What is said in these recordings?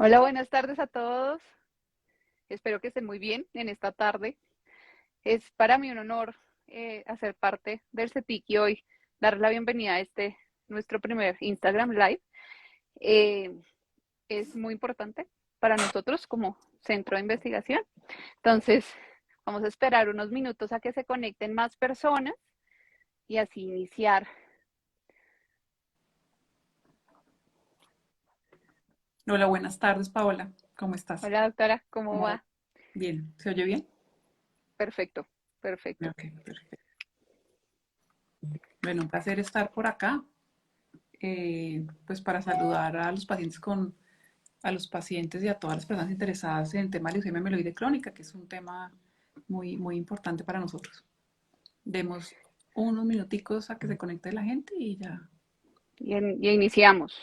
Hola, buenas tardes a todos. Espero que estén muy bien en esta tarde. Es para mí un honor hacer parte del CETIC y hoy dar la bienvenida a nuestro primer Instagram Live. Eh, es muy importante para nosotros como centro de investigación. Entonces, vamos a esperar unos minutos a que se conecten más personas y así iniciar. Hola, buenas tardes, Paola. ¿Cómo estás? Hola, doctora, ¿cómo ¿Cómo va? va? Bien. ¿Se oye bien? Perfecto, perfecto. Ok, perfecto. Bueno, un placer estar por acá, pues para saludar a los pacientes a los pacientes y a todas las personas interesadas en el tema de leucemia mieloide crónica, que es un tema muy importante para nosotros. Demos unos minuticos a que se conecte la gente y ya. Y iniciamos.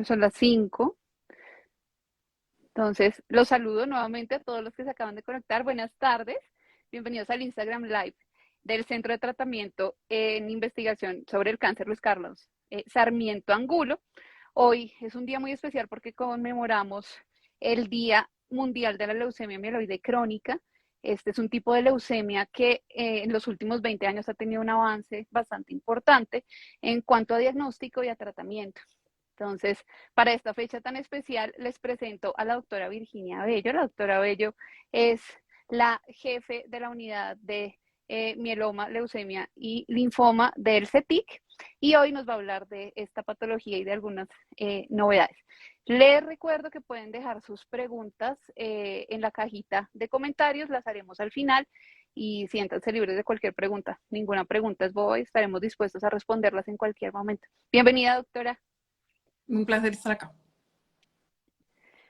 Son las 5. Entonces, los saludo nuevamente a todos los que se acaban de conectar. Buenas tardes. Bienvenidos al Instagram Live del Centro de Tratamiento en Investigación sobre el Cáncer Luis Carlos Sarmiento Angulo. Hoy es un día muy especial porque conmemoramos el Día Mundial de la Leucemia Mieloide Crónica. Este es un tipo de leucemia que en los últimos 20 años ha tenido un avance bastante importante en cuanto a diagnóstico y a tratamiento. Entonces, para esta fecha tan especial, les presento a la doctora Virginia Bello. La doctora Bello es la jefe de la unidad de mieloma, leucemia y linfoma del CETIC y hoy nos va a hablar de esta patología y de algunas novedades. Les recuerdo que pueden dejar sus preguntas en la cajita de comentarios, las haremos al final y siéntanse libres de cualquier pregunta. Ninguna pregunta es boba y estaremos dispuestos a responderlas en cualquier momento. Bienvenida, doctora. Un placer estar acá.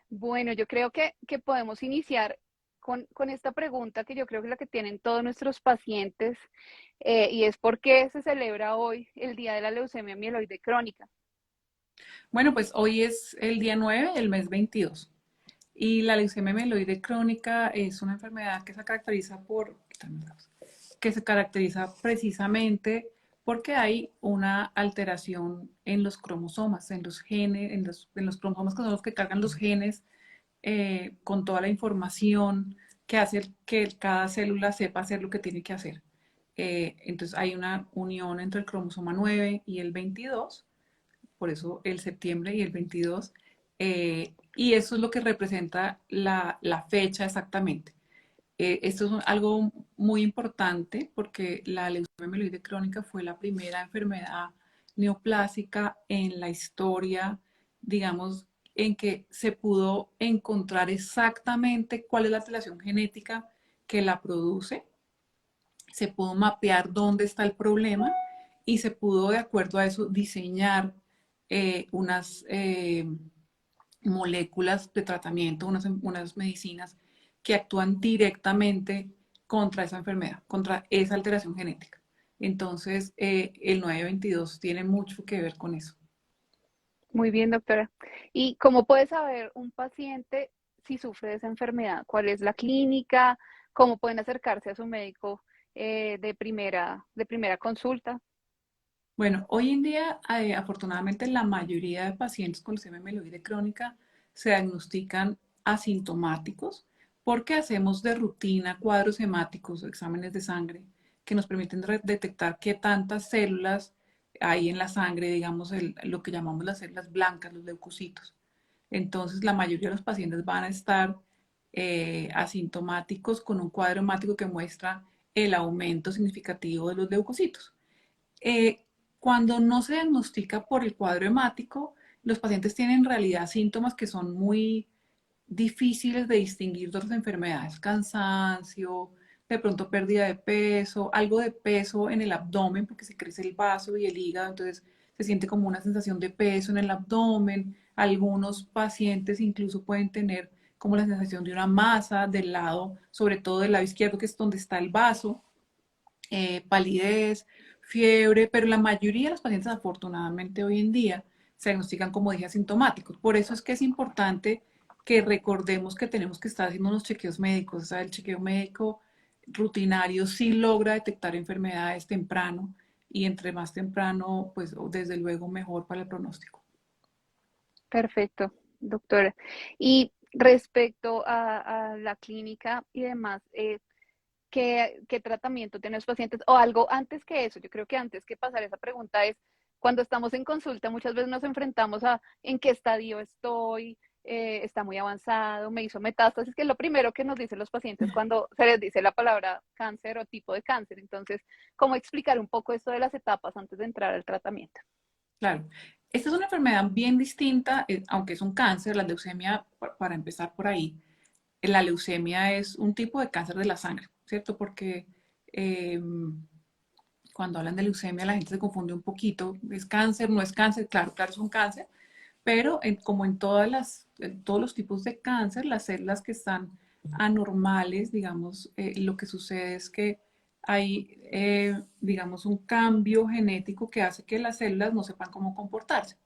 Bueno, yo creo que podemos iniciar con esta pregunta que yo creo que es la que tienen todos nuestros pacientes y es ¿por qué se celebra hoy el Día de la Leucemia Mieloide Crónica? Bueno, pues hoy es el día 9 del mes 22. Y la leucemia mieloide crónica es una enfermedad que se caracteriza precisamente porque hay una alteración en los cromosomas, en los genes, en los cromosomas que son los que cargan los genes con toda la información que hace que cada célula sepa hacer lo que tiene que hacer. Entonces hay una unión entre el cromosoma 9 y el 22, por eso el septiembre y el 22, y eso es lo que representa la fecha exactamente. Esto es algo muy importante porque la leucemia mieloide crónica fue la primera enfermedad neoplásica en la historia, digamos, en que se pudo encontrar exactamente cuál es la alteración genética que la produce, se pudo mapear dónde está el problema y se pudo, de acuerdo a eso, diseñar unas moléculas de tratamiento, unas medicinas que actúan directamente contra esa enfermedad, contra esa alteración genética. Entonces, el 922 tiene mucho que ver con eso. Muy bien, doctora. ¿Y cómo puede saber un paciente si sufre de esa enfermedad? ¿Cuál es la clínica? ¿Cómo pueden acercarse a su médico de primera consulta? Bueno, hoy en día, afortunadamente, la mayoría de pacientes con leucemia mieloide crónica se diagnostican asintomáticos porque hacemos de rutina cuadros hemáticos o exámenes de sangre que nos permiten detectar qué tantas células hay en la sangre, digamos, lo que llamamos las células blancas, los leucocitos. Entonces, la mayoría de los pacientes van a estar asintomáticos con un cuadro hemático que muestra el aumento significativo de los leucocitos. Eh, Cuando no se diagnostica por el cuadro hemático, los pacientes tienen en realidad síntomas que son muy difíciles de distinguir de otras enfermedades, cansancio, de pronto pérdida de peso, algo de peso en el abdomen porque se crece el vaso y el hígado, entonces se siente como una sensación de peso en el abdomen. Algunos pacientes incluso pueden tener como la sensación de una masa del lado, sobre todo del lado izquierdo, que es donde está el vaso, palidez, fiebre, pero la mayoría de los pacientes afortunadamente hoy en día se diagnostican como dije asintomáticos. Por eso es que es importante que recordemos que tenemos que estar haciendo unos chequeos médicos. O sea, el chequeo médico rutinario sí logra detectar enfermedades temprano y entre más temprano, pues desde luego mejor para el pronóstico. Perfecto, doctora. Y respecto a la clínica y demás, ¿qué tratamiento tienen los pacientes? O algo antes que eso, yo creo que antes que pasar esa pregunta es, cuando estamos en consulta muchas veces nos enfrentamos a en qué estadio estoy, está muy avanzado, me hizo metástasis, que es lo primero que nos dicen los pacientes cuando se les dice la palabra cáncer o tipo de cáncer. Entonces, ¿cómo explicar un poco esto de las etapas antes de entrar al tratamiento? Claro. Esta es una enfermedad bien distinta, aunque es un cáncer, la leucemia, para empezar por ahí, la leucemia es un tipo de cáncer de la sangre, ¿cierto? Porque eh, cuando hablan de leucemia la gente se confunde un poquito, ¿es cáncer, no es cáncer? Claro, claro, es un cáncer, pero como en todos los tipos de cáncer, las células que están anormales, digamos, lo que sucede es que hay, digamos, un cambio genético que hace que las células no sepan cómo comportarse.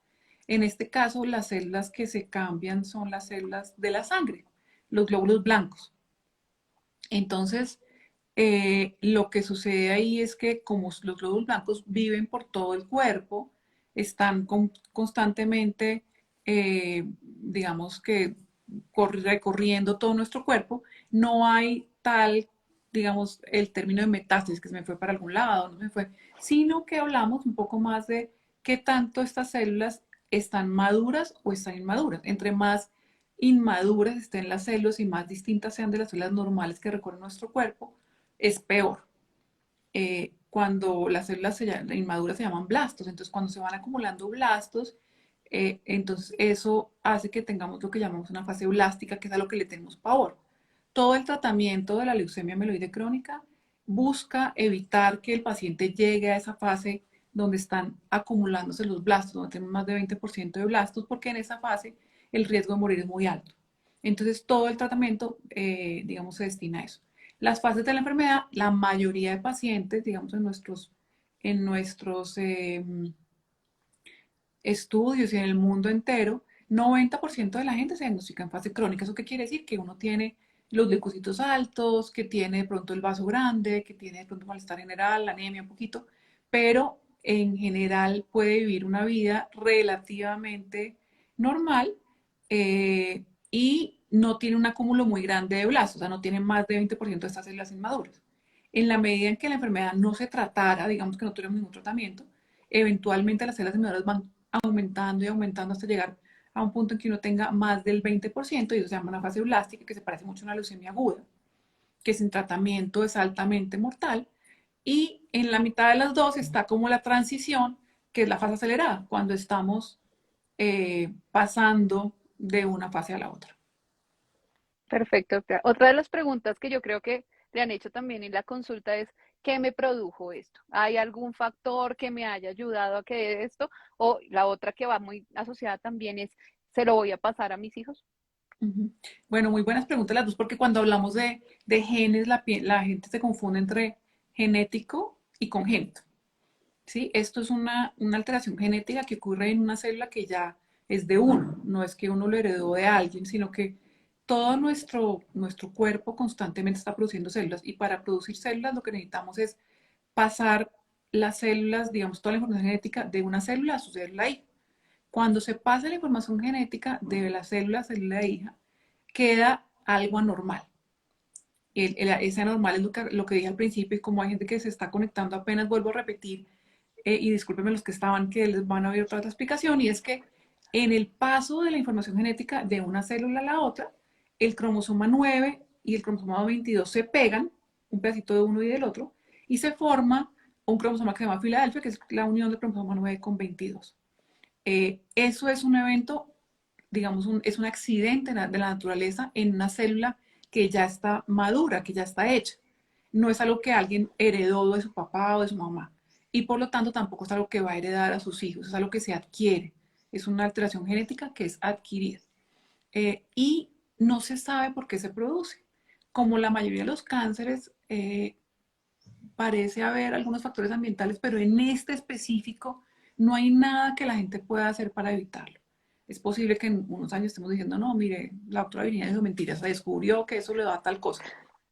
En este caso, las células que se cambian son las células de la sangre, los glóbulos blancos. Entonces, lo que sucede ahí es que como los glóbulos blancos viven por todo el cuerpo, están constantemente, digamos que recorriendo todo nuestro cuerpo, no hay tal, digamos, el término de metástasis que se me fue para algún lado, no se me fue, sino que hablamos un poco más de qué tanto estas células están maduras o están inmaduras. Entre más inmaduras estén las células y más distintas sean de las células normales que recorren nuestro cuerpo, es peor. Cuando las células inmaduras se llaman blastos, entonces cuando se van acumulando blastos, entonces eso hace que tengamos lo que llamamos una fase blástica, que es a lo que le tenemos pavor. Todo el tratamiento de la leucemia mieloide crónica busca evitar que el paciente llegue a esa fase donde están acumulándose los blastos, donde tenemos más de 20% de blastos, porque en esa fase el riesgo de morir es muy alto. Entonces todo el tratamiento, digamos, se destina a eso. Las fases de la enfermedad, la mayoría de pacientes, digamos, en nuestros estudios y en el mundo entero, 90% de la gente se diagnostica en fase crónica. ¿Eso qué quiere decir? Que uno tiene los leucocitos altos, que tiene de pronto el vaso grande, que tiene de pronto malestar general, la anemia un poquito, pero en general puede vivir una vida relativamente normal y no tiene un acúmulo muy grande de blastos, o sea, no tiene más de 20% de estas células inmaduras. En la medida en que la enfermedad no se tratara, digamos que no tuviéramos ningún tratamiento, eventualmente las células inmaduras van aumentando y aumentando hasta llegar a un punto en que uno tenga más del 20% y eso se llama una fase blástica, que se parece mucho a una leucemia aguda, que sin tratamiento es altamente mortal. Y en la mitad de las dos está como la transición, que es la fase acelerada, cuando estamos pasando de una fase a la otra. Perfecto, doctora. Otra de las preguntas que yo creo que le han hecho también en la consulta es, ¿qué me produjo esto? ¿Hay algún factor que me haya ayudado a que esto? O la otra que va muy asociada también es, ¿se lo voy a pasar a mis hijos? Ujú. Bueno, muy buenas preguntas las dos, porque cuando hablamos de genes, la gente se confunde entre genético y congénito. ¿Sí? Esto es una alteración genética que ocurre en una célula que ya es de uno, no es que uno lo heredó de alguien, sino que todo nuestro cuerpo constantemente está produciendo células y para producir células lo que necesitamos es pasar las células, digamos, toda la información genética de una célula a su célula hija. Cuando se pasa la información genética de la célula a célula hija, queda algo anormal. Ese anormal es lo que dije al principio y como hay gente que se está conectando apenas, vuelvo a repetir, y discúlpenme los que estaban, que les van a oír otra explicación, y es que en el paso de la información genética de una célula a la otra, el cromosoma 9 y el cromosoma 22 se pegan, un pedacito de uno y del otro, y se forma un cromosoma que se llama Filadelfia, que es la unión del cromosoma 9 con 22. Eso es un evento, digamos, es un accidente de la naturaleza en una célula que ya está madura, que ya está hecha. No es algo que alguien heredó de su papá o de su mamá. Y por lo tanto tampoco es algo que va a heredar a sus hijos, es algo que se adquiere. Es una alteración genética que es adquirida. Y no se sabe por qué se produce. Como la mayoría de los cánceres, parece haber algunos factores ambientales, pero en este específico no hay nada que la gente pueda hacer para evitarlo. Es posible que en unos años estemos diciendo, no, mire, la doctora Virginia dijo mentiras, se descubrió que eso le da tal cosa.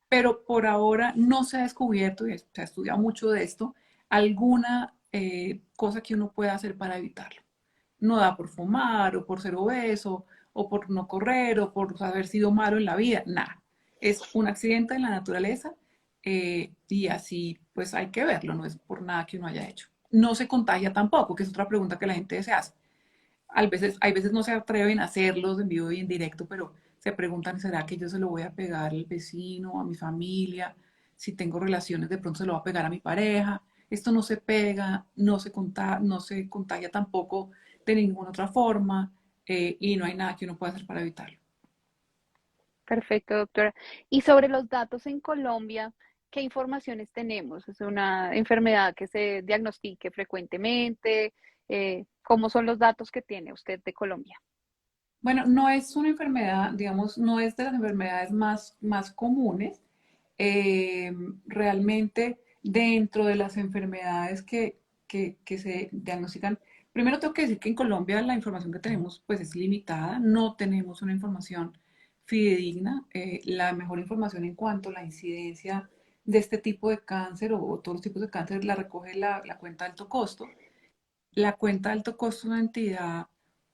Pero por ahora no se ha descubierto, y se ha estudiado mucho de esto, alguna cosa que uno pueda hacer para evitarlo. No da por fumar, o por ser obeso, o por no correr, o por haber sido malo en la vida, nada. Es un accidente en la naturaleza y así pues hay que verlo, no es por nada que uno haya hecho. No se contagia tampoco, que es otra pregunta que la gente se hace. Hay veces no se atreven a hacerlos en vivo y en directo, pero se preguntan, ¿será que yo se lo voy a pegar al vecino, a mi familia? Si tengo relaciones, de pronto se lo va a pegar a mi pareja. Esto no se pega, no se contagia tampoco de ninguna otra forma y no hay nada que uno pueda hacer para evitarlo. Perfecto, doctora. Y sobre los datos en Colombia, ¿qué informaciones tenemos? ¿Es una enfermedad que se diagnostique frecuentemente? ¿Cómo son los datos que tiene usted de Colombia? Bueno, no es una enfermedad, digamos, no es de las enfermedades más comunes. Eh, Realmente, dentro de las enfermedades que se diagnostican, primero tengo que decir que en Colombia la información que tenemos pues es limitada, no tenemos una información fidedigna. La mejor información en cuanto a la incidencia de este tipo de cáncer o todos los tipos de cáncer la recoge la cuenta de alto costo. La cuenta de alto costo es una entidad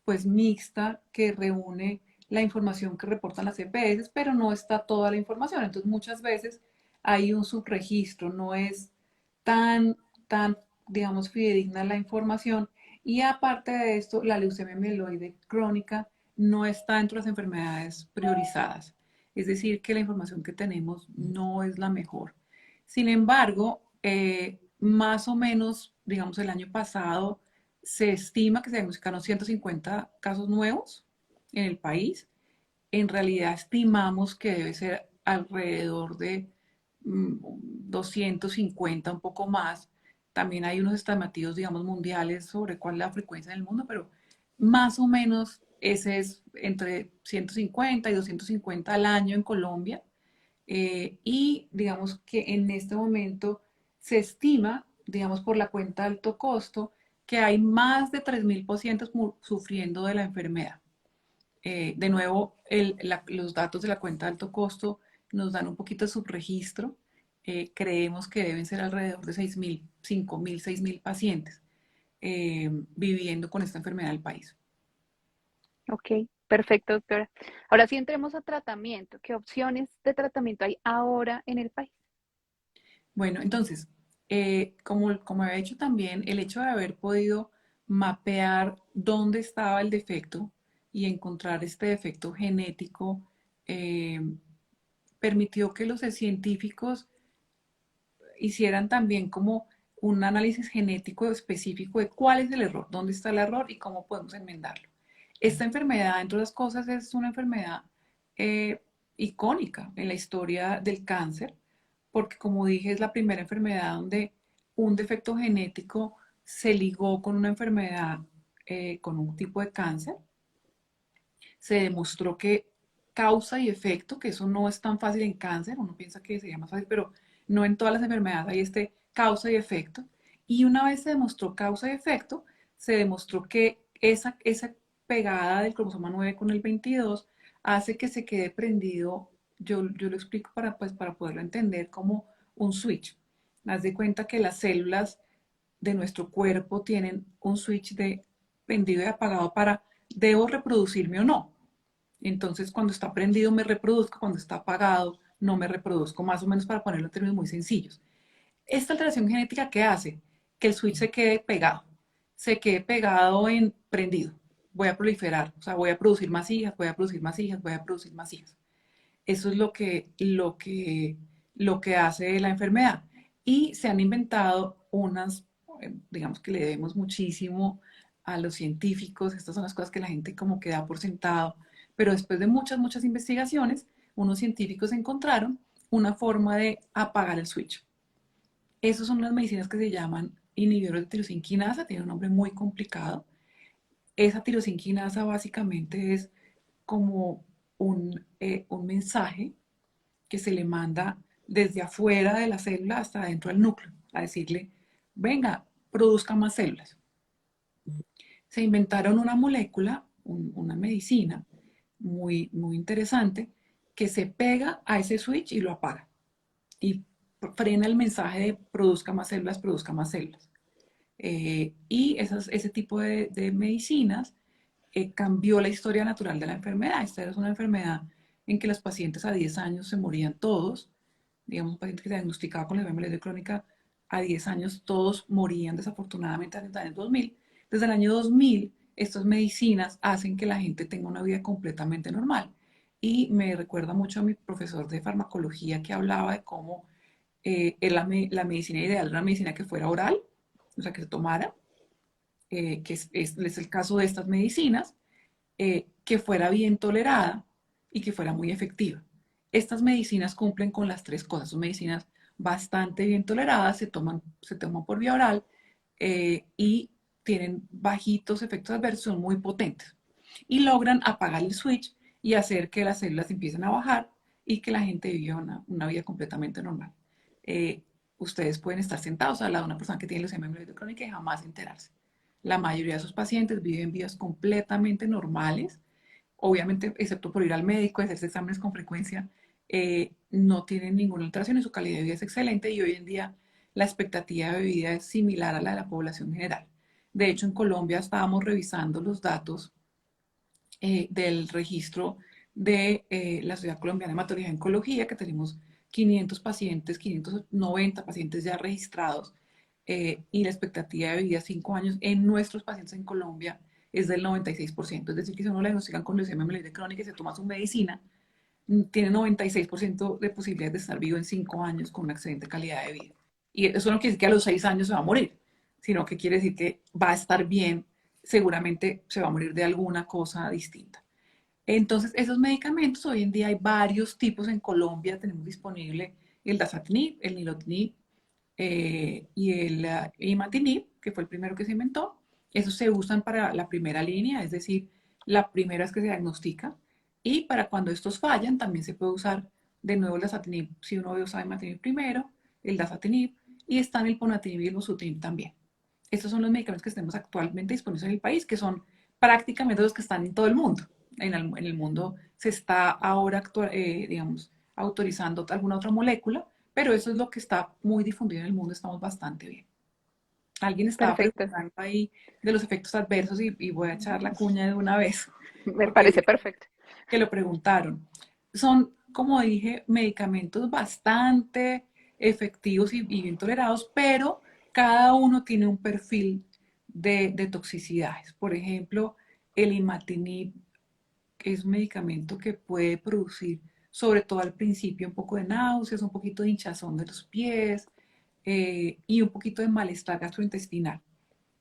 pues mixta que reúne la información que reportan las EPS, pero no está toda la información. Entonces muchas veces hay un subregistro, no es tan, digamos, fidedigna la información. Y aparte de esto, la leucemia mieloide crónica no está entre las enfermedades priorizadas. Es decir, que la información que tenemos no es la mejor. Sin embargo, más o menos, digamos, el año pasado se estima que se diagnosticaron 150 casos nuevos en el país. En realidad estimamos que debe ser alrededor de 250, un poco más. También hay unos estimativos, digamos, mundiales sobre cuál es la frecuencia en el mundo, pero más o menos ese es entre 150 y 250 al año en Colombia. Y digamos que en este momento se estima, digamos, por la cuenta de alto costo, que hay más de 3.000 pacientes sufriendo de la enfermedad. De nuevo, los datos de la cuenta de alto costo nos dan un poquito de subregistro. Creemos que deben ser alrededor de 6.000, 5.000, 6.000 pacientes viviendo con esta enfermedad en el país. Ok, perfecto, doctora. Ahora sí entremos a tratamiento. ¿Qué opciones de tratamiento hay ahora en el país? Bueno, entonces, como había dicho también, el hecho de haber podido mapear dónde estaba el defecto y encontrar este defecto genético, eh, permitió que los científicos hicieran también como un análisis genético específico de cuál es el error, dónde está el error y cómo podemos enmendarlo. Esta enfermedad, entre otras cosas, es una enfermedad eh, icónica en la historia del cáncer, porque como dije, es la primera enfermedad donde un defecto genético se ligó con una enfermedad, con un tipo de cáncer. Se demostró que causa y efecto, que eso no es tan fácil en cáncer, uno piensa que sería más fácil, pero no en todas las enfermedades hay este causa y efecto. Y una vez se demostró causa y efecto, se demostró que esa pegada del cromosoma 9 con el 22 hace que se quede prendido, yo lo explico para poderlo entender, como un switch. Haz de cuenta que las células de nuestro cuerpo tienen un switch de prendido y apagado para debo reproducirme o no. Entonces, cuando está prendido me reproduzco, cuando está apagado no me reproduzco, más o menos para ponerlo en términos muy sencillos. Esta alteración genética, ¿qué hace? Que el switch se quede pegado en prendido. Voy a proliferar, o sea, voy a producir más hijas, voy a producir más hijas, voy a producir más hijas. Eso es lo que hace la enfermedad. Y se han inventado unas, digamos que le debemos muchísimo a los científicos, estas son las cosas que la gente como que da por sentado, pero después de muchas investigaciones, unos científicos encontraron una forma de apagar el switch. Esas son las medicinas que se llaman inhibidores de tirosina quinasa, tiene un nombre muy complicado. Esa tirosina quinasa básicamente es como un mensaje que se le manda desde afuera de la célula hasta dentro del núcleo, a decirle, venga, produzca más células. Se inventaron una molécula, una medicina muy interesante, que se pega a ese switch y lo apaga. Y frena el mensaje de produzca más células, produzca más células. Y ese tipo de medicinas cambió la historia natural de la enfermedad. Esta es una enfermedad en que los pacientes a 10 años se morían todos. Digamos, un paciente que se diagnosticaba con leucemia crónica a 10 años, todos morían desafortunadamente desde el año 2000. Desde el año 2000, estas medicinas hacen que la gente tenga una vida completamente normal. Y me recuerda mucho a mi profesor de farmacología que hablaba de cómo la medicina ideal era una medicina que fuera oral, o sea, que se tomara, que es el caso de estas medicinas, que fuera bien tolerada y que fuera muy efectiva. Estas medicinas cumplen con las tres cosas. Son medicinas bastante bien toleradas, se toman por vía oral y tienen bajitos efectos adversos, son muy potentes. Y logran apagar el switch y hacer que las células empiecen a bajar y que la gente viva una vida completamente normal. Eh, Ustedes pueden estar sentados al lado de una persona que tiene leucemia mieloide crónica y jamás enterarse. La mayoría de sus pacientes viven vidas completamente normales, obviamente, excepto por ir al médico, hacerse exámenes con frecuencia, no tienen ninguna alteración y su calidad de vida es excelente y hoy en día la expectativa de vida es similar a la de la población general. De hecho, en Colombia estábamos revisando los datos del registro de la Sociedad Colombiana de Hematología y Oncología, que tenemos 500 pacientes, 590 pacientes ya registrados, y la expectativa de vida 5 años en nuestros pacientes en Colombia es del 96%. Es decir, que si uno le diagnostican con leucemia mieloide crónica y se toma su medicina, tiene 96% de posibilidades de estar vivo en 5 años con una excelente calidad de vida. Y eso no quiere decir que a los 6 años se va a morir, sino que quiere decir que va a estar bien, seguramente se va a morir de alguna cosa distinta. Entonces, esos medicamentos, hoy en día hay varios tipos en Colombia, tenemos disponible el dasatinib, el nilotinib y el imatinib, que fue el primero que se inventó. Esos se usan para la primera línea, es decir, la primera vez que se diagnostica, y para cuando estos fallan también se puede usar de nuevo el dasatinib, si uno usa imatinib primero, el dasatinib, y están el ponatinib y el bosutinib también. Estos son los medicamentos que tenemos actualmente disponibles en el país, que son prácticamente los que están en todo el mundo. En el mundo se está ahora, digamos, autorizando alguna otra molécula, pero eso es lo que está muy difundido en el mundo, estamos bastante bien. Alguien estaba Perfecto, preguntando ahí de los efectos adversos y voy a echar la cuña de una vez, me porque parece perfecto. que lo preguntaron. Son, como dije, medicamentos bastante efectivos y bien tolerados, pero cada uno tiene un perfil de toxicidades. Por ejemplo, el imatinib es un medicamento que puede producir, sobre todo al principio, un poco de náuseas, un poquito de hinchazón de los pies y un poquito de malestar gastrointestinal.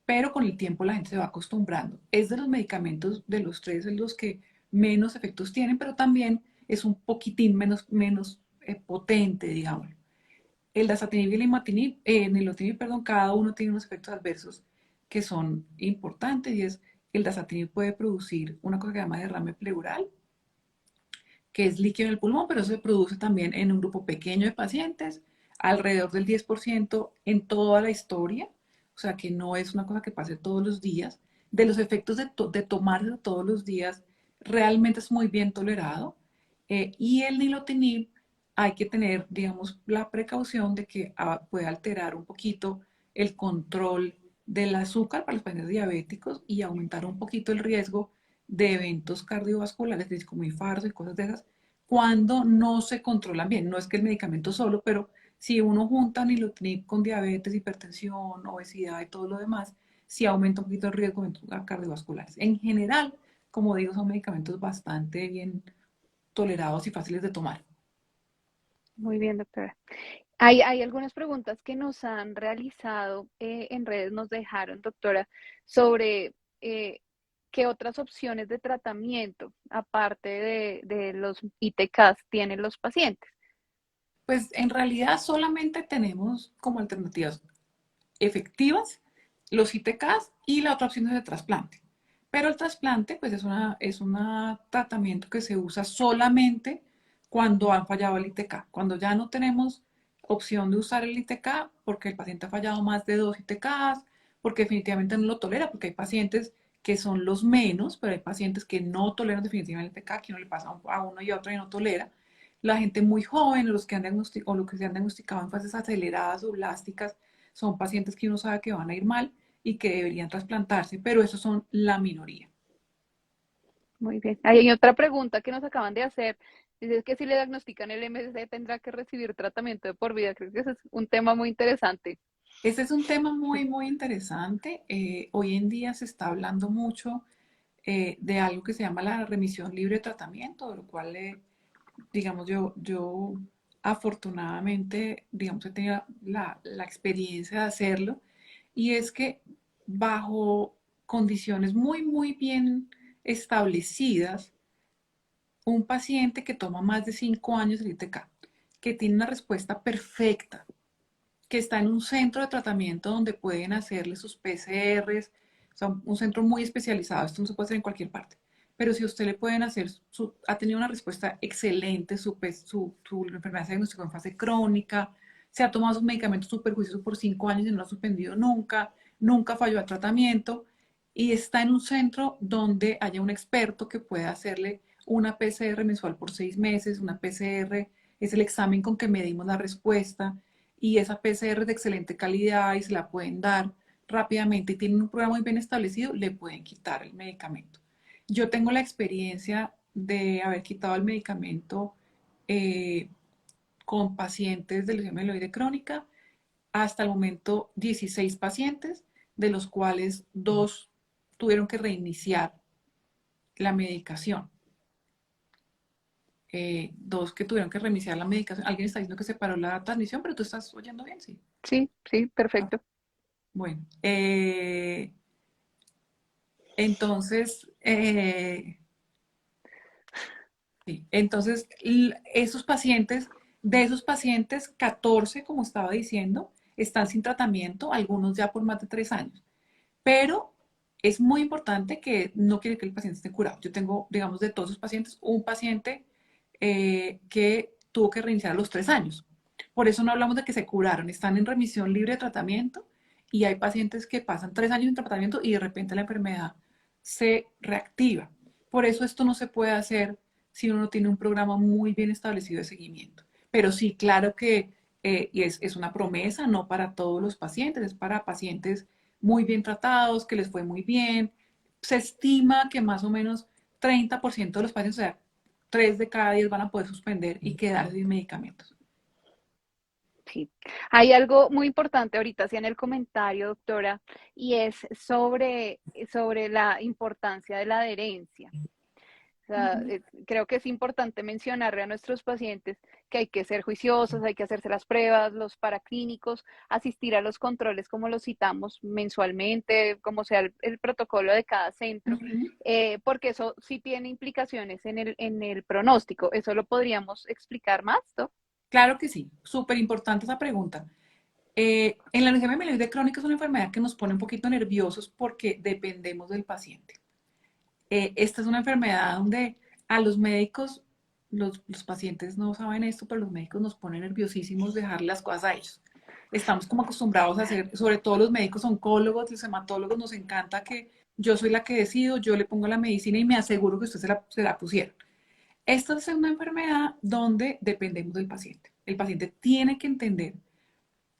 Pero con el tiempo la gente se va acostumbrando. Es de los medicamentos de los tres en los que menos efectos tienen, pero también es un poquitín menos potente, digamos. El dasatinib y el imatinib, nilotinib, perdón, cada uno tiene unos efectos adversos que son importantes y es el dasatinib puede producir una cosa que se llama derrame pleural, que es líquido en el pulmón, pero eso se produce también en un grupo pequeño de pacientes, alrededor del 10% en toda la historia, o sea que no es una cosa que pase todos los días. De los efectos de tomarlo todos los días, realmente es muy bien tolerado. Y el nilotinib hay que tener, digamos, la precaución de que puede alterar un poquito el control del azúcar para los pacientes diabéticos y aumentar un poquito el riesgo de eventos cardiovasculares, como infartos y cosas de esas, cuando no se controlan bien. No es que el medicamento solo, pero si uno junta nilotinib con diabetes, hipertensión, obesidad y todo lo demás, sí aumenta un poquito el riesgo de eventos cardiovasculares. En general, como digo, son medicamentos bastante bien tolerados y fáciles de tomar. Muy bien, doctora. Hay algunas preguntas que nos han realizado en redes, nos dejaron, doctora, sobre qué otras opciones de tratamiento, aparte de los ITKs, tienen los pacientes. Pues en realidad solamente tenemos como alternativas efectivas los ITKs y la otra opción es el trasplante. Pero el trasplante pues es un tratamiento que se usa solamente cuando han fallado el ITK. Cuando ya no tenemos opción de usar el ITK porque el paciente ha fallado más de 2 ITKs, porque definitivamente no lo tolera, porque hay pacientes que son los menos, pero hay pacientes que no toleran definitivamente el ITK, que no le pasa a uno y a otro y no tolera. La gente muy joven, los que han diagnosticado, o los que se han diagnosticado en fases aceleradas o blásticas, son pacientes que uno sabe que van a ir mal y que deberían trasplantarse, pero esos son la minoría. Muy bien. Hay otra pregunta que nos acaban de hacer. Dice que si le diagnostican el MSC tendrá que recibir tratamiento de por vida. Creo que ese es un tema muy interesante. Este es un tema muy, muy interesante. Hoy en día se está hablando mucho de algo que se llama la remisión libre de tratamiento, de lo cual, digamos, yo afortunadamente, digamos, he tenido la experiencia de hacerlo, y es que bajo condiciones muy, muy bien establecidas, un paciente que toma más de 5 años el ITK, que tiene una respuesta perfecta, que está en un centro de tratamiento donde pueden hacerle sus PCRs, o sea, un centro muy especializado, esto no se puede hacer en cualquier parte, pero si usted le pueden hacer, ha tenido una respuesta excelente, su enfermedad se diagnosticó en fase crónica, se ha tomado sus medicamentos súper juiciosos por 5 años y no lo ha suspendido nunca, nunca falló al tratamiento, y está en un centro donde haya un experto que pueda hacerle una PCR mensual por 6 meses. Una PCR es el examen con que medimos la respuesta, y esa PCR es de excelente calidad y se la pueden dar rápidamente y tienen un programa muy bien establecido, le pueden quitar el medicamento. Yo tengo la experiencia de haber quitado el medicamento eh, con pacientes de leucemia mieloide crónica, hasta el momento 16 pacientes, de los cuales 2 tuvieron que reiniciar la medicación. 2 que tuvieron que reiniciar la medicación. Alguien está diciendo que se paró la transmisión, pero tú estás oyendo bien, sí. Sí, sí, Ah, perfecto. bueno, entonces, sí, entonces esos pacientes, de esos pacientes, 14, como estaba diciendo, están sin tratamiento, algunos ya por más de 3 años. Pero es muy importante que no quiere que el paciente esté curado. Yo tengo, digamos, de todos los pacientes, un paciente que tuvo que reiniciar a los 3 años. Por eso no hablamos de que se curaron, están en remisión libre de tratamiento, y hay pacientes que pasan 3 años en tratamiento y de repente la enfermedad se reactiva. Por eso esto no se puede hacer si uno no tiene un programa muy bien establecido de seguimiento. Pero sí, claro que y es una promesa, no para todos los pacientes, es para pacientes muy bien tratados, que les fue muy bien. Se estima que más o menos 30% de los pacientes, o sea, 3 de cada 10 van a poder suspender y quedar sin medicamentos. Sí. Hay algo muy importante ahorita, sí, en el comentario, doctora, y es sobre la importancia de la adherencia. O sea, creo que es importante mencionarle a nuestros pacientes que hay que ser juiciosos, hay que hacerse las pruebas, los paraclínicos, asistir a los controles como los citamos mensualmente, como sea el protocolo de cada centro, Ujú. porque eso sí tiene implicaciones en el pronóstico. ¿Eso lo podríamos explicar más, ¿no? Claro que sí, súper importante esa pregunta. En la leucemia mieloide crónica es una enfermedad que nos pone un poquito nerviosos porque dependemos del paciente. Esta es una enfermedad donde a los médicos, los pacientes no saben esto, pero los médicos nos ponen nerviosísimos dejar las cosas a ellos. Estamos como acostumbrados a hacer, sobre todo los médicos oncólogos, los hematólogos, nos encanta que yo soy la que decido, yo le pongo la medicina y me aseguro que usted se la pusiera. Esta es una enfermedad donde dependemos del paciente. El paciente tiene que entender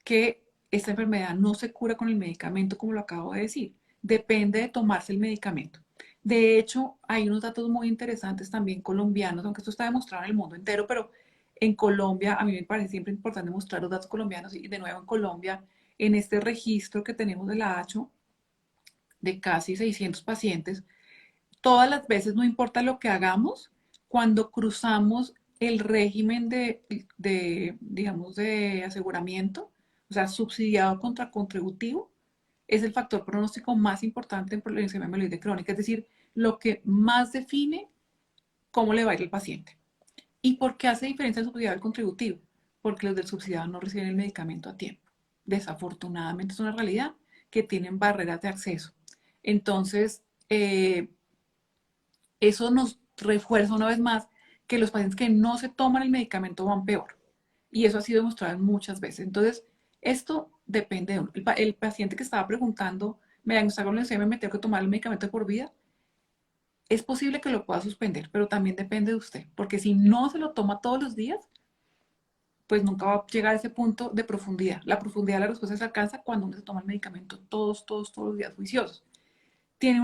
que esta enfermedad no se cura con el medicamento, como lo acabo de decir. Depende de tomarse el medicamento. De hecho, hay unos datos muy interesantes también colombianos, aunque esto está demostrado en el mundo entero, pero en Colombia, a mí me parece siempre importante mostrar los datos colombianos, y de nuevo en Colombia, en este registro que tenemos de la ACHO, de casi 600 pacientes, todas las veces, no importa lo que hagamos, cuando cruzamos el régimen digamos, de aseguramiento, o sea, subsidiado contra contributivo, es el factor pronóstico más importante en leucemia mieloide crónica, es decir, lo que más define cómo le va a ir al paciente. ¿Y por qué hace diferencia el subsidiado y el contributivo? Porque los del subsidiado no reciben el medicamento a tiempo. Desafortunadamente es una realidad que tienen barreras de acceso. Entonces, eso nos refuerza una vez más que los pacientes que no se toman el medicamento van peor. Y eso ha sido demostrado muchas veces. Entonces, esto depende de uno. El paciente que estaba preguntando, me diagnosticaron leucemia, me tengo que tomar el medicamento de por vida. Es posible que lo pueda suspender, pero también depende de usted, porque si no se lo toma todos los días, pues nunca va a llegar a ese punto de profundidad. La profundidad de la respuesta se alcanza cuando uno se toma el medicamento todos los días juiciosos. Tiene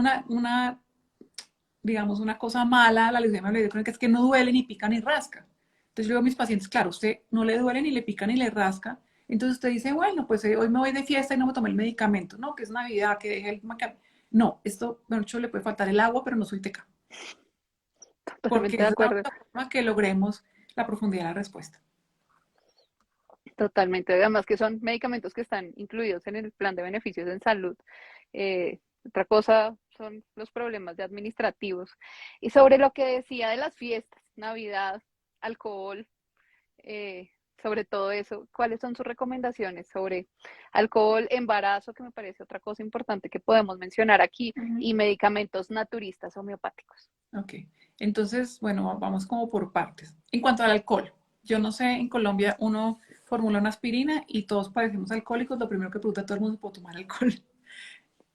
digamos, una cosa mala, la leucemia mieloide crónica, es que no duele ni pica ni rasca. Entonces yo digo a mis pacientes, claro, usted no le duele ni le pica ni le rasca, entonces usted dice, bueno, pues hoy me voy de fiesta y no me tomé el medicamento, no, que es Navidad, que deje el maquillaje. No, esto, de hecho, le puede faltar el agua, pero no soy teca, porque Totalmente de esa es la acuerdo. única forma que logremos la profundidad de la respuesta. Totalmente. Además que son medicamentos que están incluidos en el plan de beneficios en salud. Otra cosa son los problemas de administrativos. Y sobre lo que decía de las fiestas, Navidad, alcohol, eh, sobre todo eso, ¿cuáles son sus recomendaciones sobre alcohol, embarazo, que me parece otra cosa importante que podemos mencionar aquí, Uh -huh. y medicamentos naturistas homeopáticos? Ok, entonces, bueno, vamos como por partes. En cuanto al alcohol, yo no sé, en Colombia uno formula una aspirina y todos parecemos alcohólicos, lo primero que pregunta todo el mundo es, ¿puedo tomar alcohol?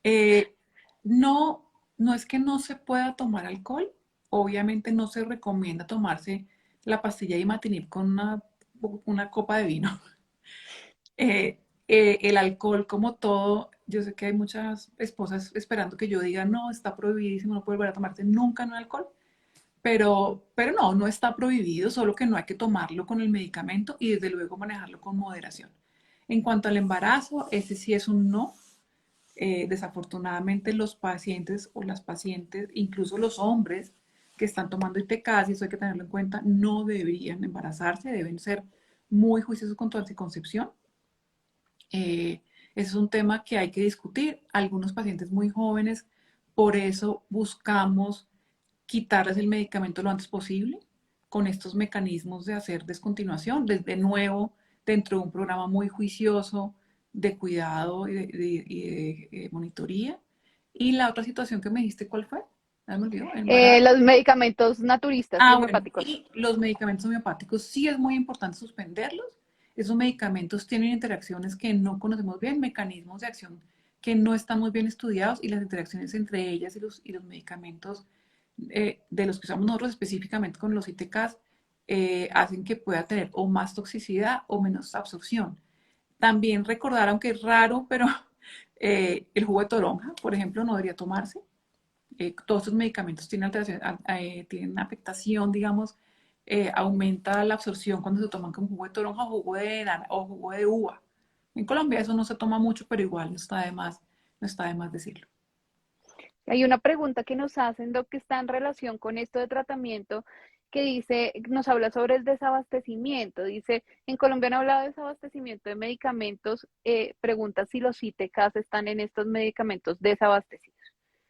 Eh, no, no es que no se pueda tomar alcohol, obviamente no se recomienda tomarse la pastilla de imatinib con una copa de vino. El alcohol como todo, yo sé que hay muchas esposas esperando que yo diga, no, está prohibidísimo, no puede volver a tomarse nunca no alcohol, pero no, no está prohibido, solo que no hay que tomarlo con el medicamento y desde luego manejarlo con moderación. En cuanto al embarazo, ese sí es un no. Desafortunadamente los pacientes o las pacientes, incluso los hombres que están tomando ITCAS, y eso hay que tenerlo en cuenta, no deberían embarazarse, deben ser muy juiciosos con tu anticoncepción. Ese es un tema que hay que discutir. Algunos pacientes muy jóvenes, por eso buscamos quitarles el medicamento lo antes posible con estos mecanismos de hacer descontinuación, desde nuevo, dentro de un programa muy juicioso de cuidado y de monitoría. Y la otra situación que me dijiste, ¿cuál fue? Ya me olvidó, embarazo. Los medicamentos naturistas y Ah, bueno, homeopáticos. y los medicamentos homeopáticos sí es muy importante suspenderlos. Esos medicamentos tienen interacciones que no conocemos bien, mecanismos de acción que no están muy bien estudiados y las interacciones entre ellas y los medicamentos de los que usamos nosotros específicamente con los ITKs hacen que pueda tener o más toxicidad o menos absorción. También recordar, aunque es raro, pero el jugo de toronja, por ejemplo, no debería tomarse. Todos estos medicamentos tienen alteración, tienen afectación, digamos, aumenta la absorción cuando se toman con jugo de toronja, o jugo de uva. En Colombia eso no se toma mucho, pero igual no está de más decirlo. Hay una pregunta que nos hacen, Doc, que está en relación con esto de tratamiento, que dice, nos habla sobre el desabastecimiento. Dice, en Colombia han hablado de desabastecimiento de medicamentos. Pregunta si los ITCs están en estos medicamentos desabastecidos.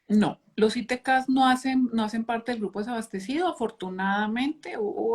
No, los ITKs no hacen parte del grupo desabastecido, afortunadamente, hubo